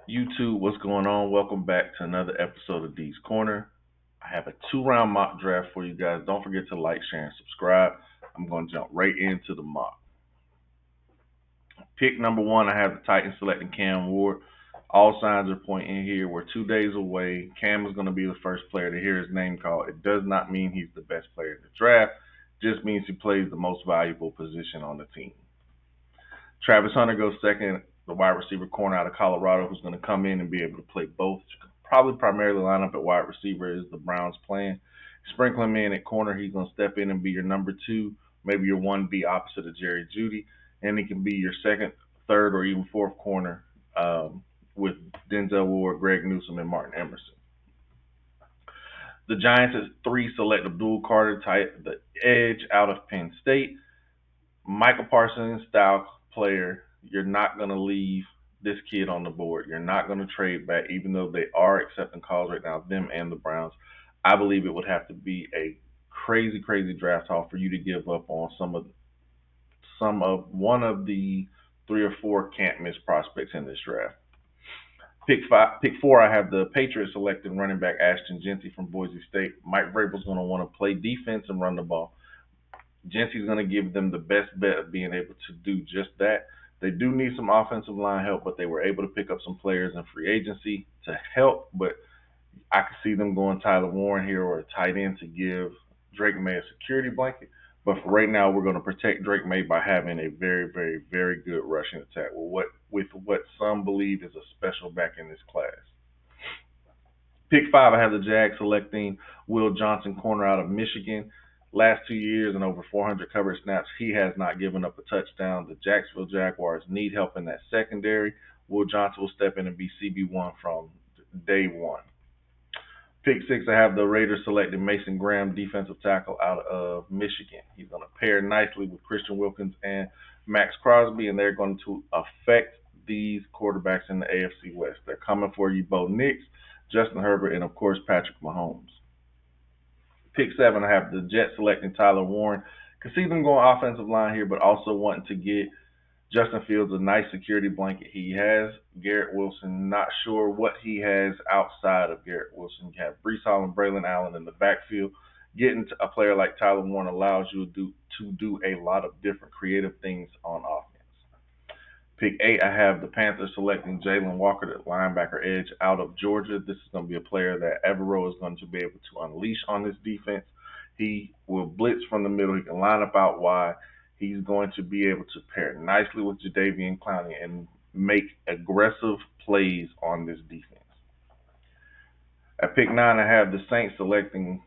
YouTube, what's going on? Welcome back to another episode of D's Corner. I have a two-round mock draft for you guys. Don't forget to like, share, and subscribe. I'm going to jump right into the mock. Pick number one, I have the Titans selecting Cam Ward. All signs are pointing here. We're 2 days away. Cam is going to be the first player to hear his name called. It does not mean he's the best player in the draft. It just means he plays the most valuable position on the team. Travis Hunter goes second, the wide receiver corner out of Colorado, who's going to come in and be able to play both. Probably primarily line up at wide receiver is the Browns' plan. Sprinkle him in at corner. He's going to step in and be your number two, maybe your 1B opposite of Jerry Jeudy, and he can be your second, third, or even fourth corner with Denzel Ward, Greg Newsome, and Martin Emerson. The Giants at three select Abdul Carter, the edge out of Penn State. Michael Parsons style player. You're not going to leave this kid on the board. You're not going to trade back, even though they are accepting calls right now, them and the Browns. I believe it would have to be a crazy, crazy draft haul for you to give up on some of one of the three or four can't miss prospects in this draft. Pick four, I have the Patriots selecting running back Ashton Jeanty from Boise State. Mike Vrabel's going to want to play defense and run the ball. Jeanty's going to give them the best bet of being able to do just that. They do need some offensive line help, but they were able to pick up some players in free agency to help. But I could see them going Tyler Warren here or a tight end to give Drake May a security blanket. But for right now, we're going to protect Drake May by having a very, very, very good rushing attack with what some believe is a special back in this class. Pick five, I have the Jags selecting Will Johnson, corner out of Michigan. Last 2 years and over 400 coverage snaps, he has not given up a touchdown. The Jacksonville Jaguars need help in that secondary. Will Johnson will step in and be CB1 from day one. Pick six, I have the Raiders selecting Mason Graham, defensive tackle out of Michigan. He's going to pair nicely with Christian Wilkins and Max Crosby, and they're going to affect these quarterbacks in the AFC West. They're coming for you, Bo Nix, Justin Herbert, and of course Patrick Mahomes. Pick seven, I have the Jets selecting Tyler Warren. Can see them going offensive line here, but also wanting to get Justin Fields a nice security blanket. He has Garrett Wilson. Not sure what he has outside of Garrett Wilson. You have Breece Hall and Braylon Allen in the backfield. Getting to a player like Tyler Warren allows you to do a lot of different creative things on offense. Pick eight, I have the Panthers selecting Jalen Walker, the linebacker edge out of Georgia. This is going to be a player that Evero is going to be able to unleash on this defense. He will blitz from the middle. He can line up out wide. He's going to be able to pair nicely with Jadeveon Clowney and make aggressive plays on this defense. At pick nine, I have the Saints selecting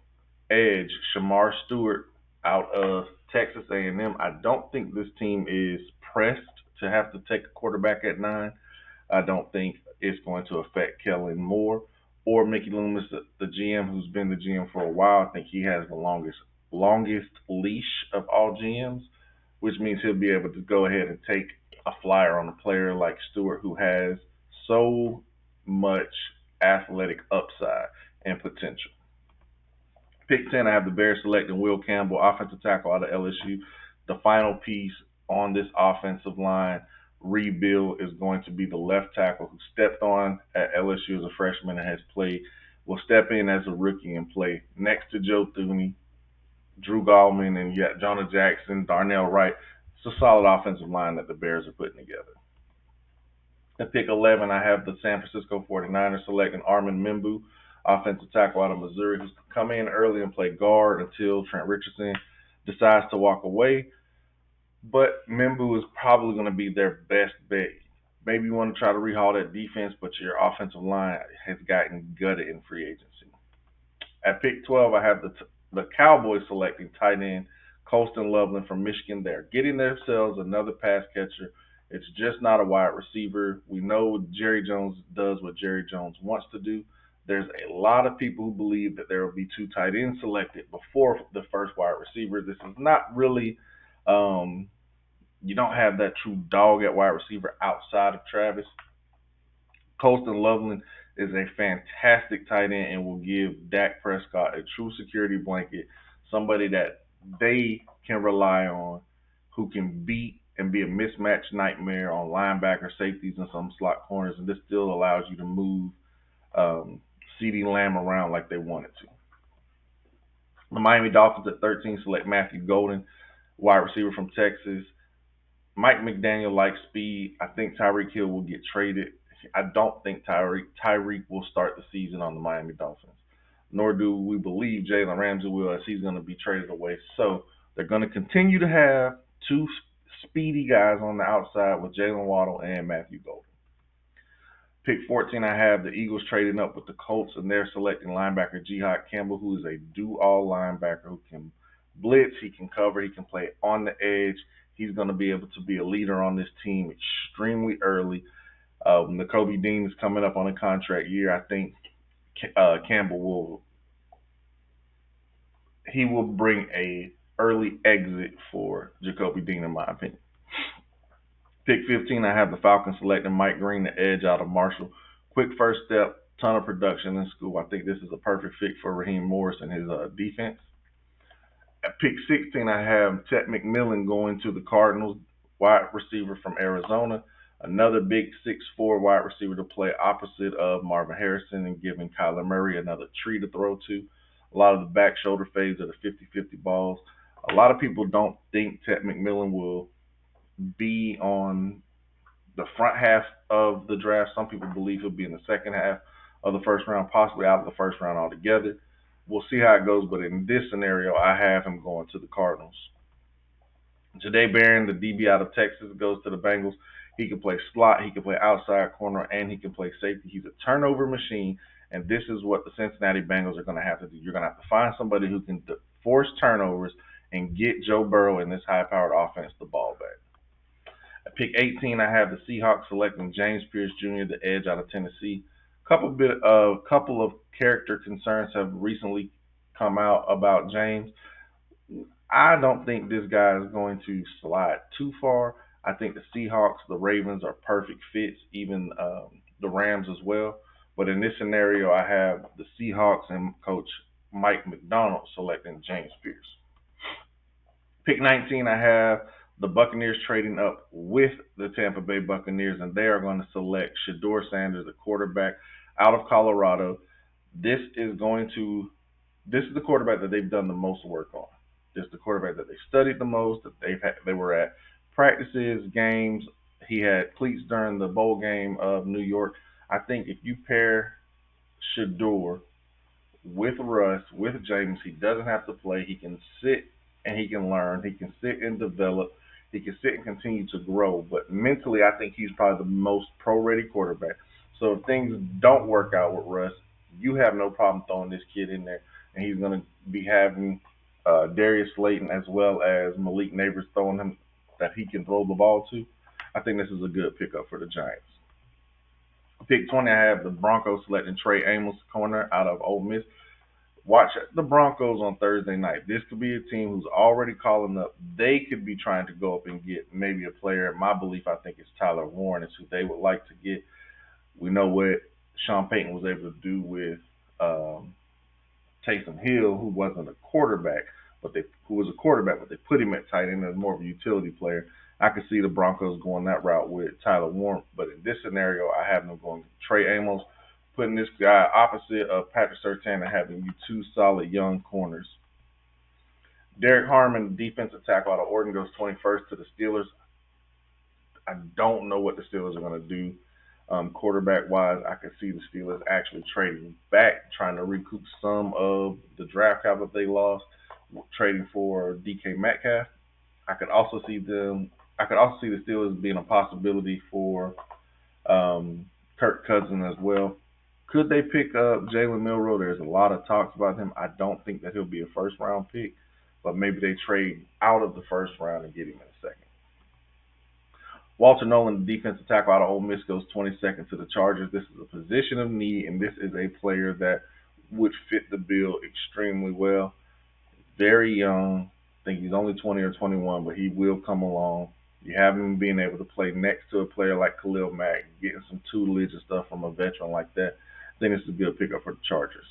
edge Shamar Stewart out of Texas A&M. I don't think this team is pressed to have to take a quarterback at nine. I don't think it's going to affect Kellen Moore or Mickey Loomis, the GM, who's been the GM for a while. I think he has the longest leash of all GMs, which means he'll be able to go ahead and take a flyer on a player like Stewart, who has so much athletic upside and potential. Pick 10, I have the Bears selecting Will Campbell, offensive tackle out of LSU. The final piece on this offensive line rebuild is going to be the left tackle who stepped on at LSU as a freshman and has played, will step in as a rookie and play next to Joe Thuney, Drew Gallman, and yet Jonah Jackson, Darnell Wright. It's a solid offensive line that the Bears are putting together. At pick 11, I have the San Francisco 49ers selecting Armin Membu, offensive tackle out of Missouri, who's come in early and play guard until Trent Richardson decides to walk away. But Membu is probably going to be their best bet. Maybe you want to try to rehaul that defense, but your offensive line has gotten gutted in free agency. At pick 12, I have the Cowboys selecting tight end Colston Loveland from Michigan. They're getting themselves another pass catcher. It's just not a wide receiver. We know Jerry Jones does what Jerry Jones wants to do. There's a lot of people who believe that there will be two tight ends selected before the first wide receiver. This is not really, you don't have that true dog at wide receiver outside of Travis. Colston Loveland is a fantastic tight end and will give Dak Prescott a true security blanket, somebody that they can rely on, who can beat and be a mismatch nightmare on linebacker, safeties, and some slot corners, and this still allows you to move CeeDee Lamb around like they wanted to. The Miami Dolphins at 13 select Matthew Golden, wide receiver from Texas. Mike McDaniel likes speed. I think Tyreek Hill will get traded. I don't think Tyreek will start the season on the Miami Dolphins, nor do we believe Jalen Ramsey will, as he's going to be traded away. So they're going to continue to have two speedy guys on the outside with Jalen Waddle and Matthew Golden. Pick 14, I have the Eagles trading up with the Colts, and they're selecting linebacker Jihad Campbell, who is a do-all linebacker who can blitz, he can cover, he can play on the edge. He's going to be able to be a leader on this team extremely early. Nakobe Dean is coming up on a contract year. I think Campbell will bring a early exit for Jacoby Dean, in my opinion. Pick 15, I have the Falcons selecting Mike Green, the edge out of Marshall. Quick first step, ton of production in school. I think this is a perfect fit for Raheem Morris and his defense. At pick 16, I have Ted McMillan going to the Cardinals, wide receiver from Arizona. Another big 6'4" wide receiver to play opposite of Marvin Harrison and giving Kyler Murray another tree to throw to. A lot of the back shoulder fades are the 50-50 balls. A lot of people don't think Ted McMillan will be on the front half of the draft. Some people believe he'll be in the second half of the first round, possibly out of the first round altogether. We'll see how it goes, but in this scenario, I have him going to the Cardinals. Jahdae Barron, the DB out of Texas, goes to the Bengals. He can play slot, he can play outside corner, and he can play safety. He's a turnover machine, and this is what the Cincinnati Bengals are going to have to do. You're going to have to find somebody who can force turnovers and get Joe Burrow in this high-powered offense the ball back. At pick 18, I have the Seahawks selecting James Pierce Jr., the edge out of Tennessee. Couple of character concerns have recently come out about James. I don't think this guy is going to slide too far. I think the Seahawks, the Ravens are perfect fits, even the Rams as well. But in this scenario, I have the Seahawks and Coach Mike Macdonald selecting James Pierce. Pick 19, I have the Buccaneers trading up with the Tampa Bay Buccaneers, and they are going to select Shedeur Sanders, the quarterback out of Colorado. This is the quarterback that they've done the most work on. This is the quarterback that they studied the most, that they were at practices, games. He had cleats during the bowl game of New York. I think if you pair Shedeur with Russ, with James, he doesn't have to play. He can sit and he can learn. He can sit and develop. He can sit and continue to grow. But mentally, I think he's probably the most pro-ready quarterback. So if things don't work out with Russ, you have no problem throwing this kid in there. And he's going to be having Darius Slayton as well as Malik Neighbors throwing him that he can throw the ball to. I think this is a good pickup for the Giants. Pick 20, I have the Broncos selecting Trey Amos, corner out of Ole Miss. Watch the Broncos on Thursday night. This could be a team who's already calling up. They could be trying to go up and get maybe a player. My belief, I think, is Tyler Warren is who they would like to get. We know what Sean Payton was able to do with Taysom Hill, who wasn't a quarterback, but they put him at tight end as more of a utility player. I could see the Broncos going that route with Tyler Warren, but in this scenario, I have them going Trey Amos, putting this guy opposite of Patrick Surtain and having you two solid young corners. Derek Harmon, defensive tackle out of Oregon, goes 21st to the Steelers. I don't know what the Steelers are going to do quarterback-wise. I could see the Steelers actually trading back, trying to recoup some of the draft capital they lost, trading for DK Metcalf. I could also see the Steelers being a possibility for Kirk Cousins as well. Could they pick up Jalen Milroe? There's a lot of talks about him. I don't think that he'll be a first-round pick, but maybe they trade out of the first round and get him in the second. Walter Nolan, the defensive tackle out of Ole Miss, goes 22nd to the Chargers. This is a position of need, and this is a player that would fit the bill extremely well. Very young. I think he's only 20 or 21, but he will come along. You have him being able to play next to a player like Khalil Mack, getting some tutelage and stuff from a veteran like that. I think this is a good pickup for the Chargers.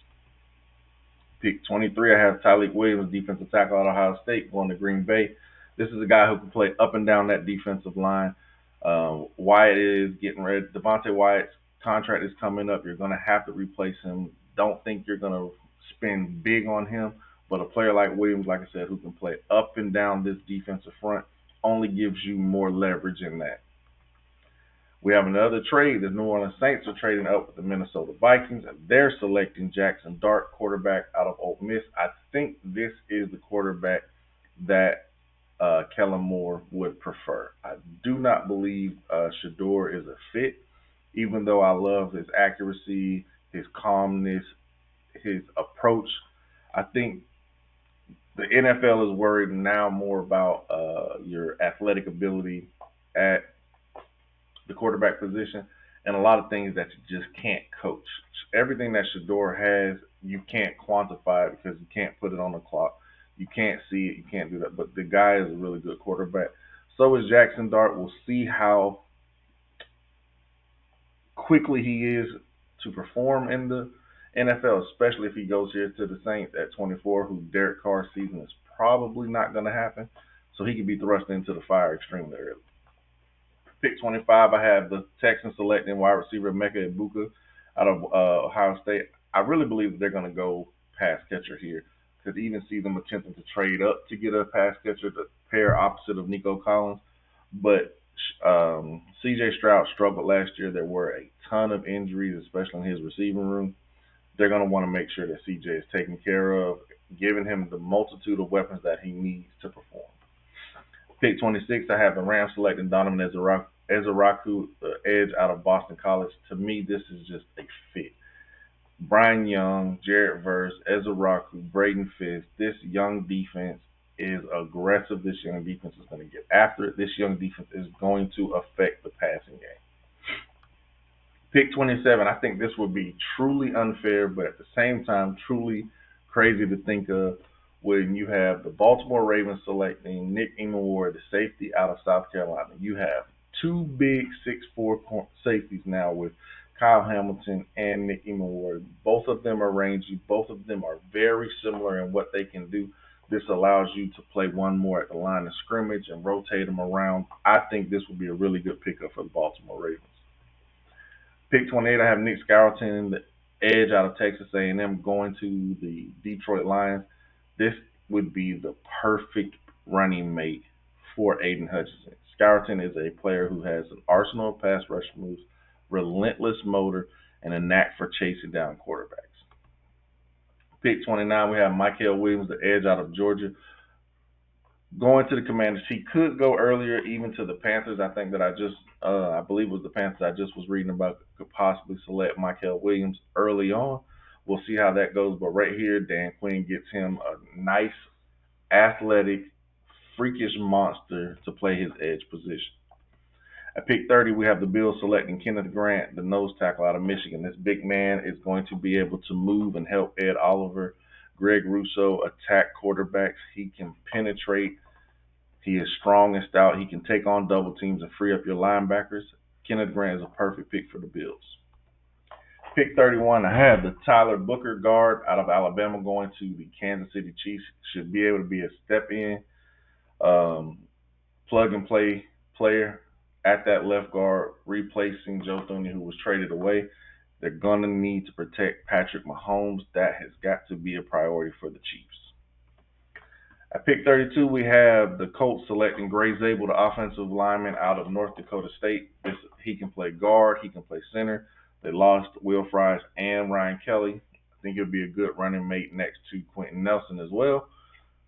Pick 23, I have Tyleik Williams, defensive tackle out of Ohio State, going to Green Bay. This is a guy who can play up and down that defensive line. Wyatt is getting ready. Devontae Wyatt's contract is coming up. You're going to have to replace him. Don't think you're going to spend big on him, but a player like Williams, like I said, who can play up and down this defensive front, only gives you more leverage in that. We have another trade. The New Orleans Saints are trading up with the Minnesota Vikings, and they're selecting Jackson Dart, quarterback out of Ole Miss. I think this is the quarterback that Kellen Moore would prefer. I do not believe Shador is a fit, even though I love his accuracy, his calmness, his approach. I think the NFL is worried now more about your athletic ability at the quarterback position, and a lot of things that you just can't coach. Everything that Shador has, you can't quantify it because you can't put it on the clock. You can't see it. You can't do that. But the guy is a really good quarterback. So is Jackson Dart. We'll see how quickly he is to perform in the NFL, especially if he goes here to the Saints at 24, who Derek Carr's season is probably not going to happen. So he could be thrust into the fire extremely early. Pick 25, I have the Texans selecting wide receiver Mecca Ibuka out of Ohio State. I really believe that they're going to go pass catcher here. Could even see them attempting to trade up to get a pass catcher, the pair opposite of Nico Collins. But C.J. Stroud struggled last year. There were a ton of injuries, especially in his receiving room. They're going to want to make sure that C.J. is taken care of, giving him the multitude of weapons that he needs to perform. Pick 26, I have the Rams selecting Donovan Ezeraku, the edge out of Boston College. To me, this is just a fit. Brian Young, Jared Verse, Ezeraku, Braden Fisk. This young defense is aggressive. This young defense is going to get after it. This young defense is going to affect the passing game. Pick 27, I think this would be truly unfair, but at the same time, truly crazy to think of when you have the Baltimore Ravens selecting Nick Emmanwori, the safety out of South Carolina. You have two big 6'4" safeties now with Kyle Hamilton and Nick Emmanwori. Both of them are rangy. Both of them are very similar in what they can do. This allows you to play one more at the line of scrimmage and rotate them around. I think this would be a really good pickup for the Baltimore Ravens. Pick 28, I have Nick Scarleton, the edge out of Texas A&M, going to the Detroit Lions. This would be the perfect running mate for Aiden Hutchinson. Scarleton is a player who has an arsenal of pass rush moves, relentless motor, and a knack for chasing down quarterbacks. Pick 29, we have Mykel Williams, the edge out of Georgia, going to the Commanders. He could go earlier, even to the Panthers. I think that I believe it was the Panthers I just was reading about could possibly select Mykel Williams early on. We'll see how that goes. But right here, Dan Quinn gets him a nice, athletic, freakish monster to play his edge position. At pick 30, we have the Bills selecting Kenneth Grant, the nose tackle out of Michigan. This big man is going to be able to move and help Ed Oliver, Greg Rousseau attack quarterbacks. He can penetrate. He is strong and stout. He can take on double teams and free up your linebackers. Kenneth Grant is a perfect pick for the Bills. Pick 31, I have the Tyler Booker guard out of Alabama going to the Kansas City Chiefs. Should be able to be a step-in, plug-and-play player at that left guard, replacing Joe Thuney, who was traded away. They're going to need to protect Patrick Mahomes. That has got to be a priority for the Chiefs. At pick 32, we have the Colts selecting Gray Zabel, the offensive lineman out of North Dakota State. He can play guard. He can play center. They lost Will Fries and Ryan Kelly. I think he'll be a good running mate next to Quentin Nelson as well.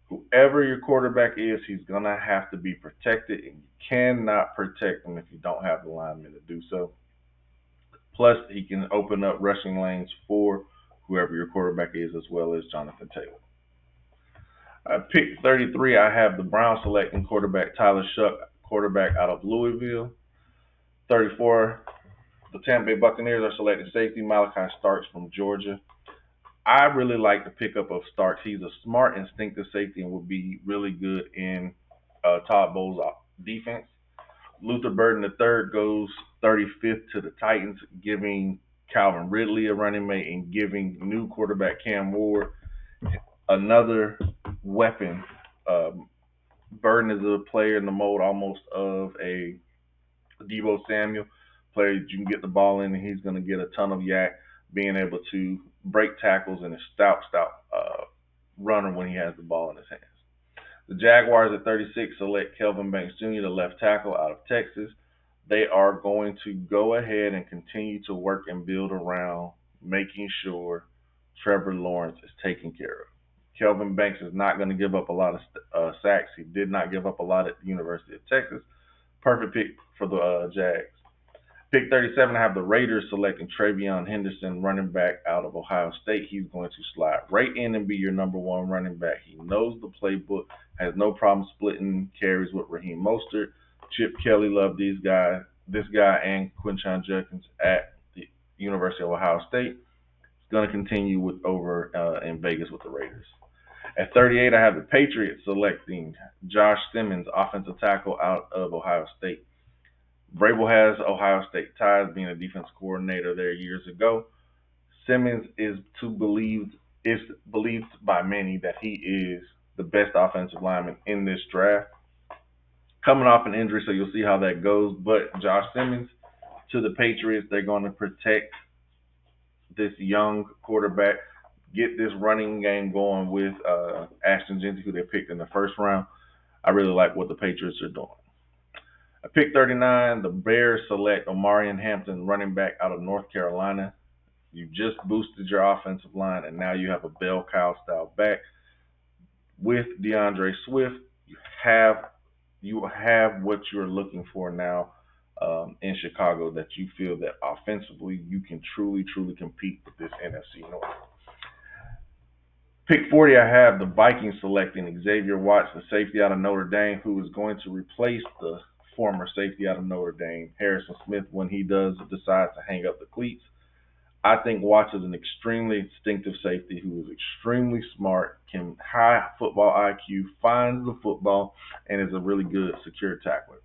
Whoever your quarterback is, he's going to have to be protected, and you cannot protect him if you don't have the linemen to do so. Plus, he can open up rushing lanes for whoever your quarterback is, as well as Jonathan Taylor. Pick 33, I have the Browns selecting quarterback Tyler Shuck, quarterback out of Louisville. 34, the Tampa Bay Buccaneers are selecting safety Malachi Starks from Georgia. I really like the pickup of Starks. He's a smart, instinctive safety and would be really good in Todd Bowles' defense. Luther Burden III goes 35th to the Titans, giving Calvin Ridley a running mate and giving new quarterback Cam Ward another weapon Burden is a player in the mode almost of a Debo Samuel, player that you can get the ball in and he's going to get a ton of yak, being able to break tackles and a stout runner when he has the ball in his hands. The Jaguars at 36 select Kelvin Banks Jr., the left tackle out of Texas. They are going to go ahead and continue to work and build around making sure Trevor Lawrence is taken care of. Kelvin Banks is not going to give up a lot of sacks. He did not give up a lot at the University of Texas. Perfect pick for the Jags. Pick 37, I have the Raiders selecting Travion Henderson, running back out of Ohio State. He's going to slide right in and be your number one running back. He knows the playbook, has no problem splitting carries with Raheem Mostert. Chip Kelly loved this guy and Quinshon Judkins at the University of Ohio State. He's going to continue with over in Vegas with the Raiders. At 38, I have the Patriots selecting Josh Simmons, offensive tackle out of Ohio State. Vrabel has Ohio State ties, being a defense coordinator there years ago. Simmons is believed by many that he is the best offensive lineman in this draft. Coming off an injury, so you'll see how that goes. But Josh Simmons to the Patriots, they're going to protect this young quarterback, get this running game going with Ashton Jeanty, who they picked in the first round. I really like what the Patriots are doing. At pick 39, the Bears select Omarion Hampton, running back out of North Carolina. You just boosted your offensive line, and now you have a bell cow style back. With DeAndre Swift, you have what you're looking for now in Chicago, that you feel that offensively you can truly compete with this NFC North. Pick 40, I have the Vikings selecting Xavier Watts, the safety out of Notre Dame, who is going to replace the former safety out of Notre Dame, Harrison Smith, when he does decide to hang up the cleats. I think Watts is an extremely instinctive safety who is extremely smart, can high football IQ, finds the football, and is a really good secure tackler.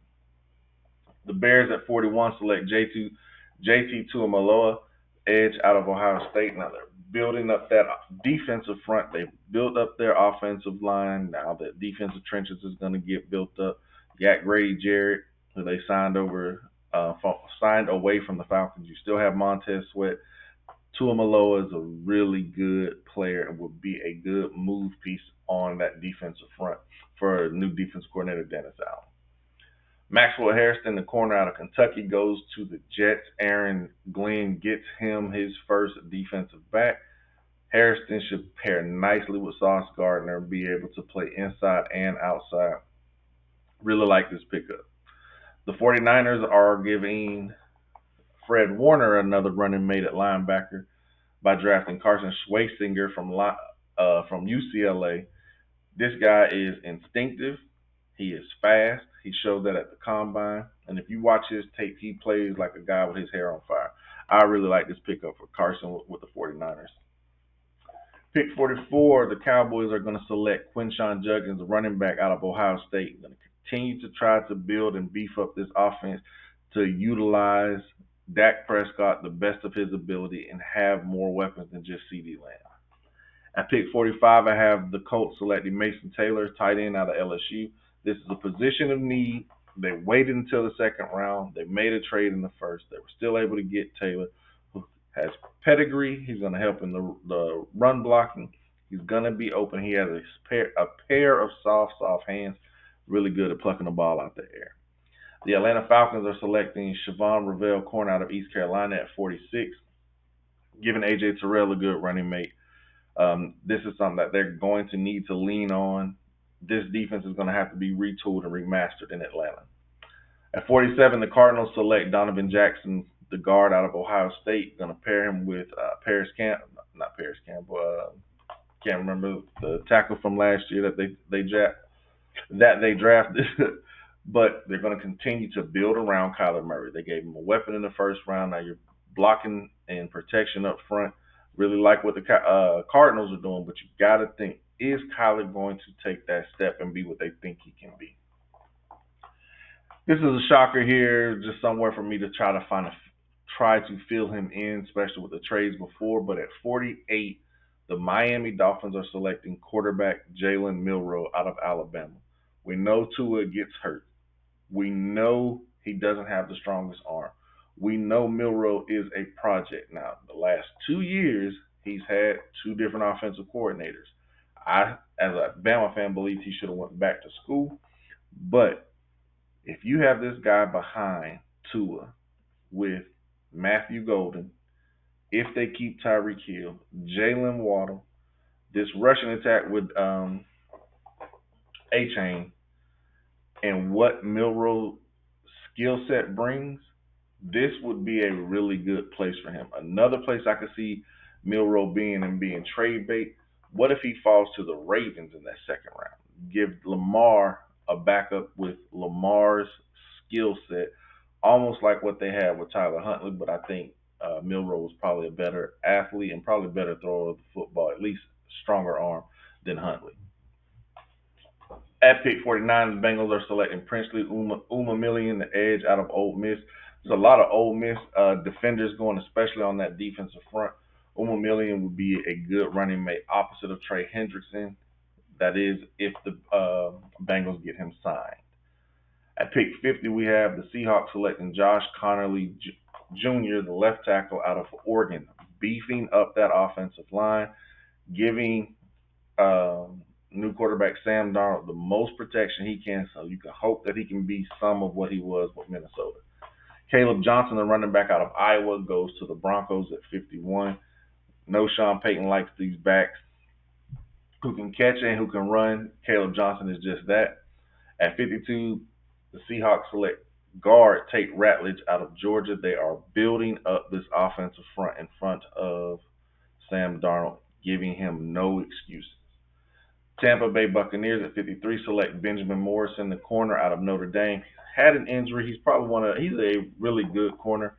The Bears at 41 select JT Tuimoloau, edge out of Ohio State. Now they're building up that defensive front. They've built up their offensive line. Now the defensive trenches is going to get built up. Got Grady Jarrett, who they signed away from the Falcons. You still have Montez Sweat. Tuimoloau is a really good player and would be a good move piece on that defensive front for new defense coordinator Dennis Allen. Maxwell Harrison, the corner out of Kentucky, goes to the Jets. Aaron Glenn gets him his first defensive back. Harrison should pair nicely with Sauce Gardner and be able to play inside and outside. Really like this pickup. The 49ers are giving Fred Warner another running mate at linebacker by drafting Carson Schweissinger from UCLA. This guy is instinctive. He is fast. He showed that at the combine. And if you watch his tape, he plays like a guy with his hair on fire. I really like this pickup for Carson with the 49ers. Pick 44, the Cowboys are going to select Quinshon Judkins, the running back out of Ohio State. Going to continue to try to build and beef up this offense to utilize Dak Prescott the best of his ability and have more weapons than just CeeDee Lamb. At pick 45, I have the Colts selecting Mason Taylor, tight end out of LSU. This is a position of need. They waited until the second round. They made a trade in the first. They were still able to get Taylor, who has pedigree. He's going to help in the run blocking. He's going to be open. He has a pair of soft hands, really good at plucking the ball out the air. The Atlanta Falcons are selecting Siobhan Ravel, corner out of East Carolina at 46, giving A.J. Terrell a good running mate. This is something that they're going to need to lean on. This defense is going to have to be retooled and remastered in Atlanta. At 47, the Cardinals select Donovan Jackson, the guard out of Ohio State. Going to pair him with can't remember the tackle from last year that they drafted. But they're going to continue to build around Kyler Murray. They gave him a weapon in the first round. Now you're blocking and protection up front. Really like what the Cardinals are doing, but you got to think, is Kyler going to take that step and be what they think he can be? This is a shocker here, just somewhere for me to try to fill him in, especially with the trades before. But at 48, the Miami Dolphins are selecting quarterback Jalen Milroe out of Alabama. We know Tua gets hurt. We know he doesn't have the strongest arm. We know Milroe is a project now. The last 2 years, he's had two different offensive coordinators. I, as a Bama fan, believe he should have went back to school. But if you have this guy behind Tua with Matthew Golden, if they keep Tyreek Hill, Jalen Waddle, this rushing attack with A Chain, and what Milroe's skill set brings, this would be a really good place for him. Another place I could see Milroe being and being trade bait. What if he falls to the Ravens in that second round? Give Lamar a backup with Lamar's skill set, almost like what they had with Tyler Huntley. But I think Milroe was probably a better athlete and probably a better thrower of the football, at least stronger arm than Huntley. At pick 49, the Bengals are selecting Princely Umamillion, the edge out of Ole Miss. There's a lot of Ole Miss defenders going, especially on that defensive front. Umamillion would be a good running mate opposite of Trey Hendrickson. That is, if the Bengals get him signed. At pick 50, we have the Seahawks selecting Josh Connerly Jr., the left tackle out of Oregon, beefing up that offensive line, giving new quarterback Sam Darnold the most protection he can, so you can hope that he can be some of what he was with Minnesota. Caleb Johnson, the running back out of Iowa, goes to the Broncos at 51. No, Sean Payton likes these backs who can catch and who can run. Caleb Johnson is just that. At 52, the Seahawks select guard Tate Ratledge out of Georgia. They are building up this offensive front in front of Sam Darnold, giving him no excuses. Tampa Bay Buccaneers at 53 select Benjamin Morrison, the corner out of Notre Dame. He's had an injury. He's a really good corner.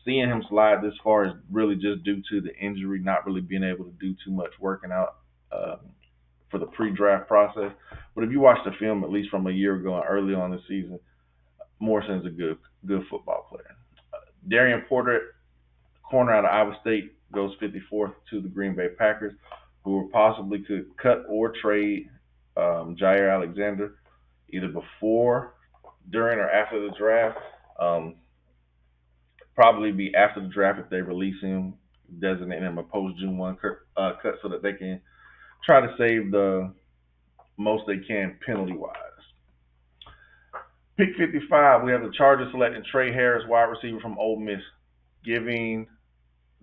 Seeing him slide this far is really just due to the injury, not really being able to do too much working out for the pre-draft process. But if you watch the film, at least from a year ago and early on the season, Morrison's a good football player. Darian Porter, corner out of Iowa State, goes 54th to the Green Bay Packers, who possibly could cut or trade Jair Alexander either before, during, or after the draft. Probably be after the draft if they release him, designate him a post June 1 cut so that they can try to save the most they can penalty wise. Pick 55, we have the Chargers selecting Trey Harris, wide receiver from Ole Miss, giving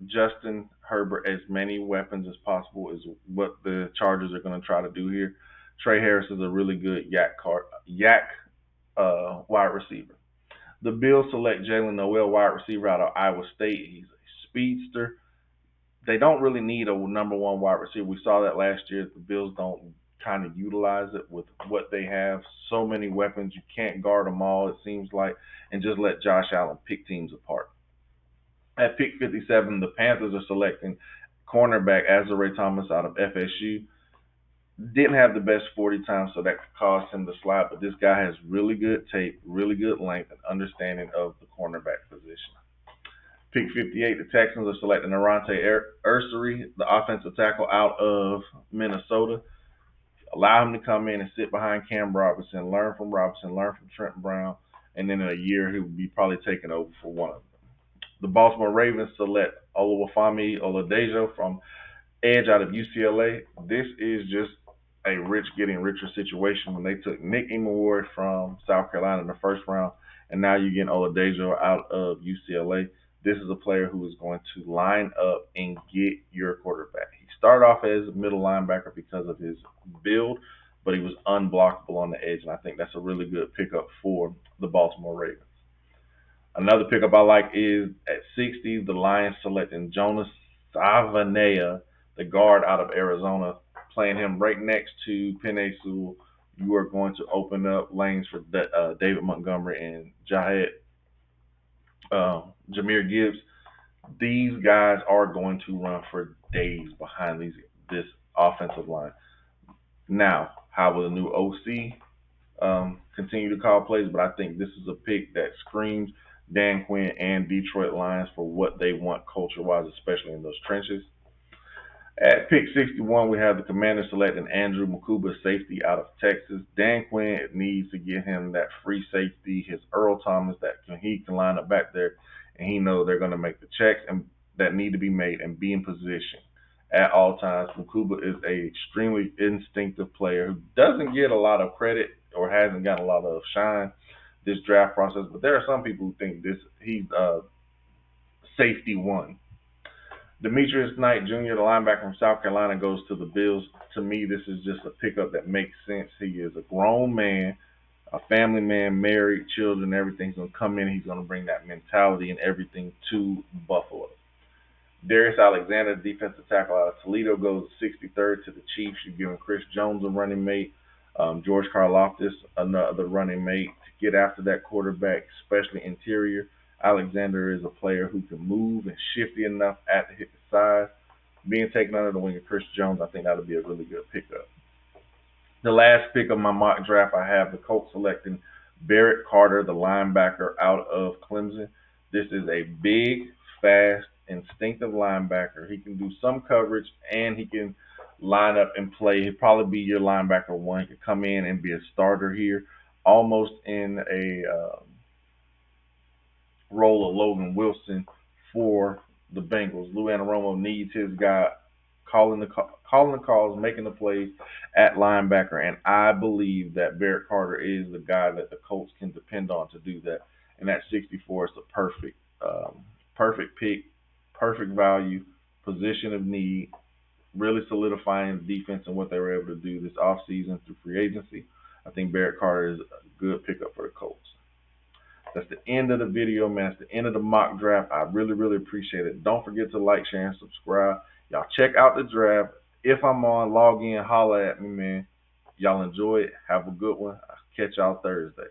Justin Herbert as many weapons as possible is what the Chargers are going to try to do here. Trey Harris is a really good yak wide receiver. The Bills select Jalen Noel, wide receiver out of Iowa State. He's a speedster. They don't really need a number one wide receiver. We saw that last year. The Bills don't kind of utilize it with what they have. So many weapons. You can't guard them all, it seems like, and just let Josh Allen pick teams apart. At pick 57, the Panthers are selecting cornerback Azare Thomas out of FSU. Didn't have the best 40 time, so that could cause him to slide, but this guy has really good tape, really good length, and understanding of the cornerback position. Pick 58, the Texans are selecting Arante Ursery, the offensive tackle out of Minnesota. Allow him to come in and sit behind Cam Robinson, learn from Trent Brown, and then in a year he will be probably taking over for one of them. The Baltimore Ravens select Oluwafemi Oladejo from edge out of UCLA. This is just a rich getting richer situation when they took Nick Emaward from South Carolina in the first round, and now you're getting Oladejo out of UCLA. This is a player who is going to line up and get your quarterback. He started off as a middle linebacker because of his build, but he was unblockable on the edge, and I think that's a really good pickup for the Baltimore Ravens. Another pickup I like is at 60, the Lions selecting Jonas Savanea, the guard out of Arizona, playing him right next to Penei Sewell. You are going to open up lanes for David Montgomery and Jahmyr Gibbs. These guys are going to run for days behind this offensive line. Now, how will the new OC continue to call plays? But I think this is a pick that screams Dan Quinn and Detroit Lions for what they want culture-wise, especially in those trenches. At pick 61, we have the Commanders selecting Andrew Mukuba, safety out of Texas. Dan Quinn needs to get him that free safety, his Earl Thomas, he can line up back there, and he knows they're going to make the checks and that need to be made and be in position at all times. Mukuba is a extremely instinctive player who doesn't get a lot of credit or hasn't gotten a lot of shine this draft process, but there are some people who think he's safety one. Demetrius Knight Jr., the linebacker from South Carolina, goes to the Bills. To me, this is just a pickup that makes sense. He is a grown man, a family man, married, children, everything's going to come in. He's going to bring that mentality and everything to Buffalo. Darius Alexander, defensive tackle out of Toledo, goes 63rd to the Chiefs. You're giving Chris Jones a running mate, George Karlaftis another running mate to get after that quarterback, especially interior. Alexander is a player who can move and shifty enough at the side. Being taken under the wing of Chris Jones, I think that'll be a really good pickup. The last pick of my mock draft, I have the Colts selecting Barrett Carter, the linebacker out of Clemson. This is a big, fast, instinctive linebacker. He can do some coverage and he can line up and play. He'll probably be your linebacker one. He could come in and be a starter here, almost in a role of Logan Wilson for the Bengals. Lou Anarumo needs his guy calling the calls, making the plays at linebacker, and I believe that Barrett Carter is the guy that the Colts can depend on to do that. And at 64, it's a perfect pick, perfect value, position of need, really solidifying the defense and what they were able to do this offseason through free agency. I think Barrett Carter is a good pickup for the Colts. That's the end of the video, man. That's the end of the mock draft. I really, really appreciate it. Don't forget to like, share, and subscribe. Y'all check out the draft. If I'm on, log in, holla at me, man. Y'all enjoy it. Have a good one. I'll catch y'all Thursday.